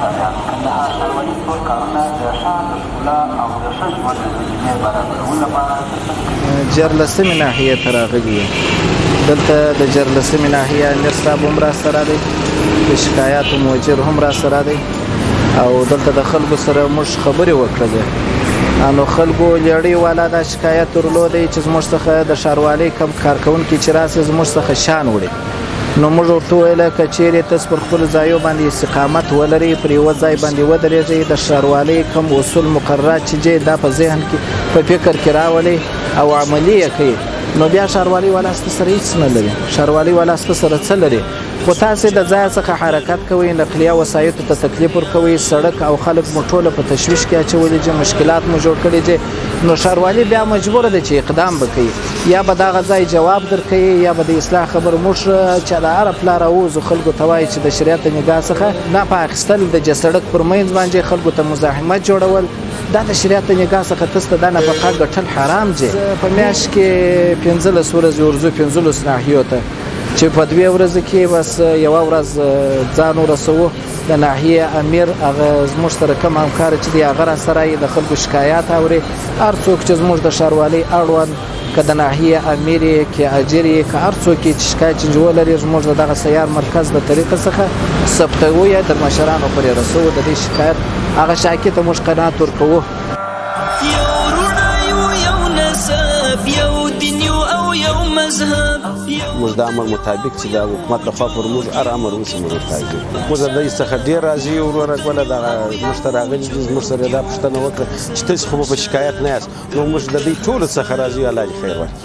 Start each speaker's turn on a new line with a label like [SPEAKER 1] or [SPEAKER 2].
[SPEAKER 1] شاعران کندهار ښاروالي ټول کارونه د ښار د ښکلا او د ښه ژوند د زمینې برابرولو لپاره
[SPEAKER 2] جرلسمې ناحیې ته راغلي یو. دلته د جرلسمې ناحیې امیر صاحب هم راسره دی، د شکایاتو مدیر هم راسره دی او دلته د خلکو سره موږ خبرې وکړلې. نو خلکو لیړۍ والا دا شکایت درلودی چې زموږ څخه د ښاروالۍ کم کارکوونکي چې راسي زموږ څخه شان وړي. نو موږ ورته وویله که چیرې تاسو پر خپلو ځایو باندې استقامت ولرئ، پر یوه ځای باندې ودرېږئ، د ښاروالۍ کوم اصول مقررات چې دی دا په ذهن کې په فکر کې راولئ او عملي یې کوئ، نو بیا ښاروالۍ والا ستا سره هېڅ نه لري. ښاروالۍ والا ستا سره څه لري؟ خو تاسې د ځای څخه حرکت کوئ، نقلیه وسایطو ته تکلیف ورکوئ، سړک او خلک مو ټوله په تشویش کې اچولي دي، مشکلات مو جوړ کړي دي. نو ښاروالي بیا مجبوره ده چې اقدام وکړي، یا به دغه ځای جواب درکوي یا به د اصلاح خبر موږ چې د هره پله راووځو خلکو ته وایي چې د شریعت د نګاه څخه نه په اخیستل د سړک پر منځ باندې خلکو ته مزاحمت جوړول دا د شریعت د نګاه څخه تاسو ته دا نفقه ګټل حرام دي. په میاشت کې 15 ورځې ورځو 15 ناحیو ته چې په 2 ورځې کې بس یوه ورځ ځان ورسوو د ناحیې امیر هغه زموږ سره کوم همکار چې دی هغه راسره یې د خلکو شکایات اوري. هر څوک چې زموږ د ښاروالۍ اړوند که د ناحیې امیر یې که اجر یې که هر څوک یې چې شکایت چې ولري زموږ د دغه سیار مرکز د طریقه څخه ثبتوو یا د مشرانو پرې رسوو د دې شکایت هغه شاکي ته موږ قناعت ورکوو.
[SPEAKER 3] موږ د امر مطابق چې د حکومت لخوا پر موږ هر امر اوسي موږ ورتاږي. موږ د دې څخه ډېر راضي یو وروره ګوله دغه موږ ته راغلي دي زموږ سره دا پوښتنه وکړه چې تاسې خو په شکایت نه یاست. نو موږ د دې ټولو څخه راضي، الله دې خیر ورکړي.